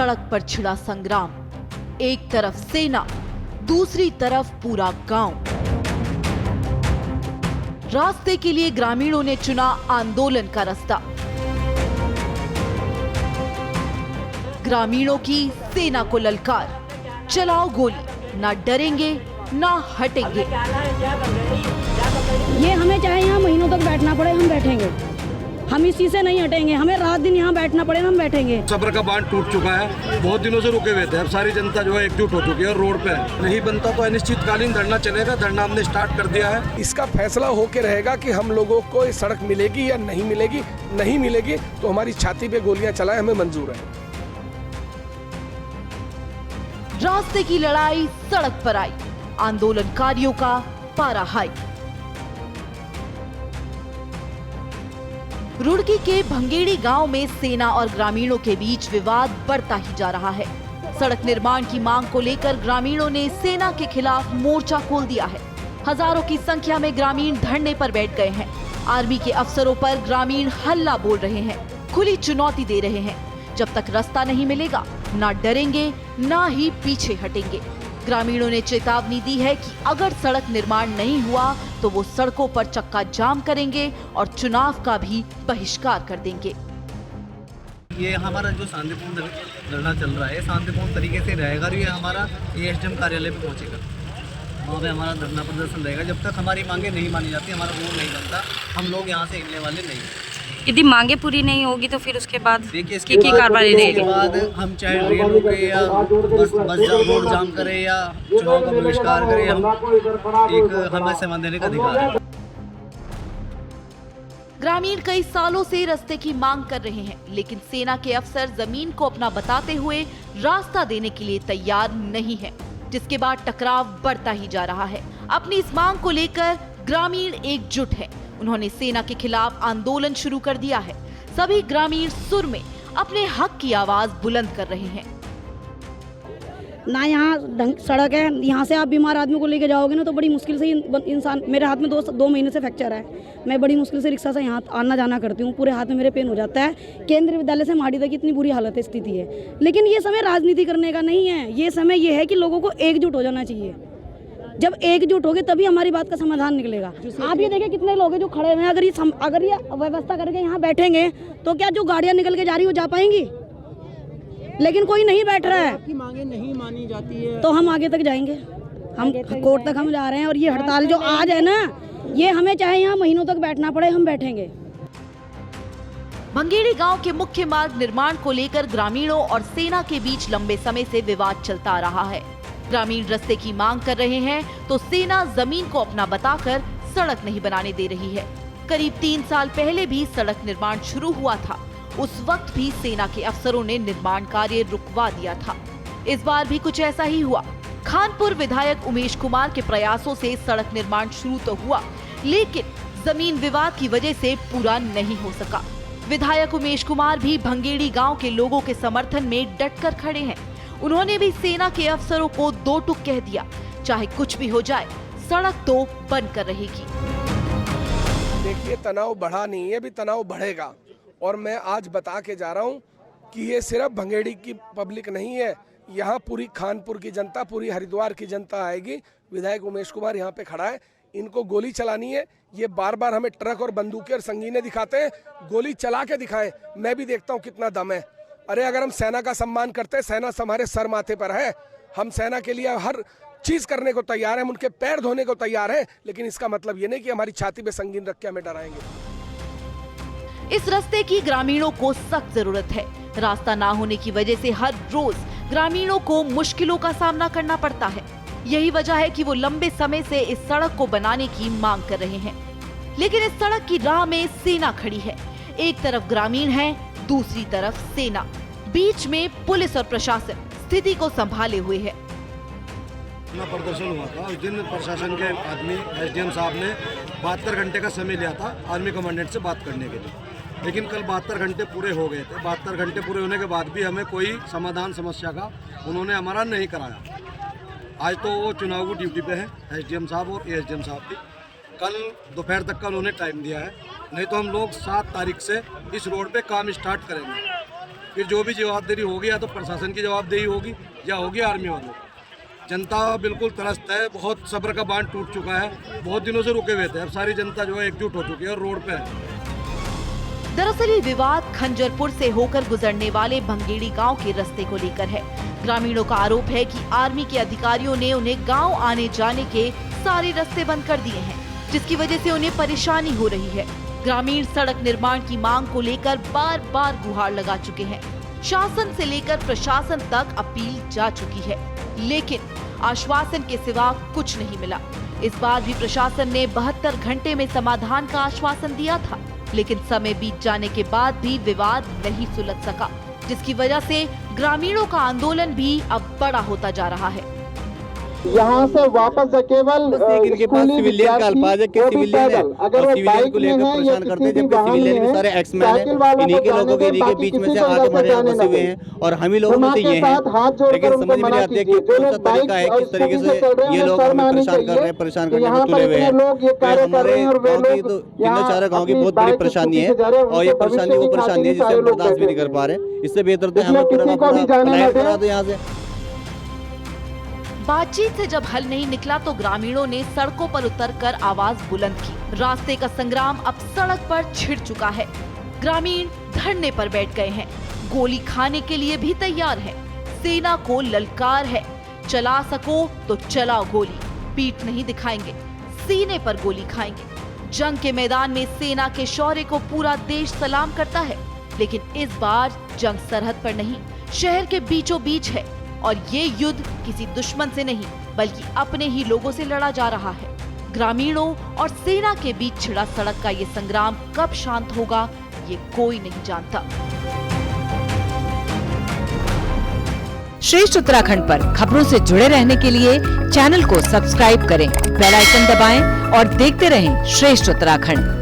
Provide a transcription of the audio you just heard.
सड़क पर छिड़ा संग्राम। एक तरफ सेना, दूसरी तरफ पूरा गांव। रास्ते के लिए ग्रामीणों ने चुना आंदोलन का रास्ता। ग्रामीणों की सेना को ललकार, चलाओ गोली, ना डरेंगे ना हटेंगे। ये हमें चाहे यहाँ महीनों तक बैठना पड़े हम बैठेंगे, हम इसी से नहीं हटेंगे। हमें रात दिन यहाँ बैठना पड़े हम बैठेंगे। सब्र का बांध टूट चुका है, बहुत दिनों से रुके हुए थे। अब सारी जनता जो है एकजुट हो चुकी है और रोड पे है। नहीं बनता तो अनिश्चितकालीन धरना चलेगा। धरना हमने स्टार्ट कर दिया है। इसका फैसला होके रहेगा कि हम लोगों को ये सड़क मिलेगी या नहीं मिलेगी। नहीं मिलेगी तो हमारी छाती पे गोलियां चलाएं, हमें मंजूर है। रास्ते की लड़ाई सड़क पर आई, आंदोलनकारियों का पारा हाई। रुड़की के भंगेड़ी गांव में सेना और ग्रामीणों के बीच विवाद बढ़ता ही जा रहा है। सड़क निर्माण की मांग को लेकर ग्रामीणों ने सेना के खिलाफ मोर्चा खोल दिया है। हजारों की संख्या में ग्रामीण धरने पर बैठ गए हैं। आर्मी के अफसरों पर ग्रामीण हल्ला बोल रहे हैं, खुली चुनौती दे रहे हैं। जब तक रास्ता नहीं मिलेगा, ना डरेंगे ना ही पीछे हटेंगे। ग्रामीणों ने चेतावनी दी है कि अगर सड़क निर्माण नहीं हुआ तो वो सड़कों पर चक्का जाम करेंगे और चुनाव का भी बहिष्कार कर देंगे। ये हमारा जो शांतिपूर्ण धरना चल रहा है शांतिपूर्ण तरीके से रहेगा और ये हमारा एएसडीएम कार्यालय पे पहुंचेगा। वहाँ पे हमारा धरना प्रदर्शन रहेगा। जब तक हमारी मांगे नहीं मानी जाती, हमारा रोड नहीं बनता, हम लोग यहाँ से हिलने वाले नहीं। यदि मांगे पूरी नहीं होगी तो फिर उसके बाद देखिए की कार्रवाई रहेगी। उसके बाद हम चाहे रेल रोके या बस रोड जाम करें या चुनाव का बहिष्कार करें, हमें समय देने का अधिकार है। ग्रामीण कई सालों से रास्ते की मांग कर रहे हैं, लेकिन सेना के अफसर जमीन को अपना बताते हुए रास्ता देने के लिए तैयार नहीं है, जिसके बाद टकराव बढ़ता ही जा रहा है। अपनी इस मांग को लेकर ग्रामीण एकजुट है। उन्होंने सेना के खिलाफ आंदोलन शुरू कर दिया है। सभी ग्रामीण सुर में अपने हक की आवाज बुलंद कर रहे हैं। ना यहाँ सड़क है, यहाँ से आप बीमार आदमी को लेके जाओगे ना तो बड़ी मुश्किल से इंसान, मेरे हाथ में दो महीने से फ्रैक्चर है। मैं बड़ी मुश्किल से रिक्शा से यहाँ आना जाना करती हूँ, पूरे हाथ में मेरे पेन हो जाता है। केंद्रीय विद्यालय से माड़ी तक इतनी बुरी हालत है, स्थिति है। लेकिन ये समय राजनीति करने का नहीं है, ये समय ये है कि लोगों को एकजुट हो जाना चाहिए। जब एकजुट होगे तभी हमारी बात का समाधान निकलेगा। आप ये देखिए कितने लोग हैं जो खड़े हैं। अगर ये व्यवस्था करके यहाँ बैठेंगे तो क्या जो गाड़ियाँ निकल के जा रही हो जा पाएंगी? लेकिन कोई नहीं बैठ रहा है। आपकी मांगे नहीं मानी जाती है तो हम आगे तक जाएंगे, हम कोर्ट तक हम जा रहे हैं। और ये हड़ताल जो आज है ना, ये हमें चाहे यहाँ महीनों तक बैठना पड़े हम बैठेंगे। भंगेड़ी गांव के मुख्य मार्ग निर्माण को लेकर ग्रामीणों और सेना के बीच लंबे समय से विवाद चलता आ रहा है। ग्रामीण रास्ते की मांग कर रहे हैं तो सेना जमीन को अपना बताकर सड़क नहीं बनाने दे रही है। करीब 3 साल पहले भी सड़क निर्माण शुरू हुआ था। उस वक्त भी सेना के अफसरों ने निर्माण कार्य रुकवा दिया था। इस बार भी कुछ ऐसा ही हुआ। खानपुर विधायक उमेश कुमार के प्रयासों से सड़क निर्माण शुरू तो हुआ, लेकिन जमीन विवाद की वजह से पूरा नहीं हो सका। विधायक उमेश कुमार भी भंगेड़ी गांव के लोगों के समर्थन में डटकर खड़े हैं। उन्होंने भी सेना के अफसरों को 2 टूक कह दिया, चाहे कुछ भी हो जाए सड़क तो बनकर रहेगी। देखिए, तनाव बढ़ा नहीं है, अभी तनाव बढ़ेगा। और मैं आज बता के जा रहा हूँ कि ये सिर्फ भंगेड़ी की पब्लिक नहीं है, यहाँ पूरी खानपुर की जनता, पूरी हरिद्वार की जनता आएगी। विधायक उमेश कुमार यहाँ पे खड़ा है, इनको गोली चलानी है। ये बार बार हमें ट्रक और बंदूकें और संगीनें दिखाते हैं, गोली चला के दिखाएं, मैं भी देखता हूँ कितना दम है। अरे अगर हम सेना का सम्मान करते हैं, सेना हमारे सर माथे पर है, हम सेना के लिए हर चीज करने को तैयार हैं, हम उनके पैर धोने को तैयार हैं, लेकिन इसका मतलब ये नहीं कि हमारी छाती पे संगीन रख के हमें डराएंगे। इस रास्ते की ग्रामीणों को सख्त जरूरत है। रास्ता ना होने की वजह से हर रोज ग्रामीणों को मुश्किलों का सामना करना पड़ता है। यही वजह है कि वो लंबे समय से इस सड़क को बनाने की मांग कर रहे हैं। लेकिन इस सड़क की राह में सेना खड़ी है। एक तरफ ग्रामीण है, दूसरी तरफ सेना, बीच में पुलिस और प्रशासन स्थिति को संभाले हुए है। प्रदर्शन हुआ था उस दिन, प्रशासन के आदमी एसडीएम साहब ने 72 घंटे का समय लिया था आर्मी कमांडेंट से बात करने के लिए, लेकिन कल 72 घंटे पूरे हो गए थे। 72 घंटे पूरे होने के बाद भी हमें कोई समाधान समस्या का उन्होंने हमारा नहीं कराया। आज तो वो चुनाव की ड्यूटी पे है एसडीएम साहब और एएसडीएम साहब भी। कल दोपहर तक का उन्होंने टाइम दिया है, नहीं तो हम लोग 7 तारीख से इस रोड पे काम स्टार्ट करेंगे। फिर जो भी जवाबदेही होगी या तो प्रशासन की जवाबदेही होगी या होगी आर्मी वालों की। जनता बिल्कुल त्रस्त है, बहुत सब्र का बांध टूट चुका है, बहुत दिनों से रुके हुए थे, अब सारी जनता जो है एकजुट हो चुकी है और रोड पे है। दरअसल ये विवाद खंजरपुर से होकर गुजरने वाले भंगेड़ी गांव के रास्ते को लेकर है। ग्रामीणों का आरोप है कि आर्मी के अधिकारियों ने उन्हें गांव आने जाने के सारे रास्ते बंद कर दिए हैं, जिसकी वजह से उन्हें परेशानी हो रही है। ग्रामीण सड़क निर्माण की मांग को लेकर बार बार गुहार लगा चुके हैं। शासन से लेकर प्रशासन तक अपील जा चुकी है, लेकिन आश्वासन के सिवा कुछ नहीं मिला। इस बार भी प्रशासन ने 72 घंटे में समाधान का आश्वासन दिया था, लेकिन समय बीत जाने के बाद भी विवाद नहीं सुलझ सका, जिसकी वजह से ग्रामीणों का आंदोलन भी अब बड़ा होता जा रहा है। यहाँ से वापस केवल इनके पास सिविलियन का अल्फाज है कि सिविलियन है, और सिविलियन को लेकर परेशान करते हैं, जबकि सिविलियन भी सारे एक्समैन हैं। इन्हीं के लोगों के इन्हीं के बीच में से आके हमारे यहाँ फंसे हुए हैं और हम ही लोगों में से ये हैं। लेकिन समझ में नहीं आती है कि कौन सा तरीका है, किस तरीके से ये लोग हमें परेशान कर रहे हैं, परेशान करने में तुले हुए हैं। हमारे गाँव की तो तीनों चारों गाँव की बहुत बड़ी परेशानी है, और ये परेशानी वो परेशानी है जिसे हम बर्दाश्त भी नहीं कर पा रहे। इससे बेहतर तो हमें पूरा करा दो यहाँ से। बातचीत से जब हल नहीं निकला तो ग्रामीणों ने सड़कों पर उतरकर आवाज बुलंद की। रास्ते का संग्राम अब सड़क पर छिड़ चुका है। ग्रामीण धरने पर बैठ गए हैं, गोली खाने के लिए भी तैयार हैं। सेना को ललकार है, चला सको तो चलाओ गोली, पीठ नहीं दिखाएंगे, सीने पर गोली खाएंगे। जंग के मैदान में सेना के शौर्य को पूरा देश सलाम करता है, लेकिन इस बार जंग सरहद पर नहीं, शहर के बीचों बीच है। और ये युद्ध किसी दुश्मन से नहीं बल्कि अपने ही लोगों से लड़ा जा रहा है। ग्रामीणों और सेना के बीच छिड़ा सड़क का ये संग्राम कब शांत होगा, ये कोई नहीं जानता। श्रेष्ठ उत्तराखंड पर खबरों से जुड़े रहने के लिए चैनल को सब्सक्राइब करें, बेल आइकन दबाएं और देखते रहें श्रेष्ठ उत्तराखंड।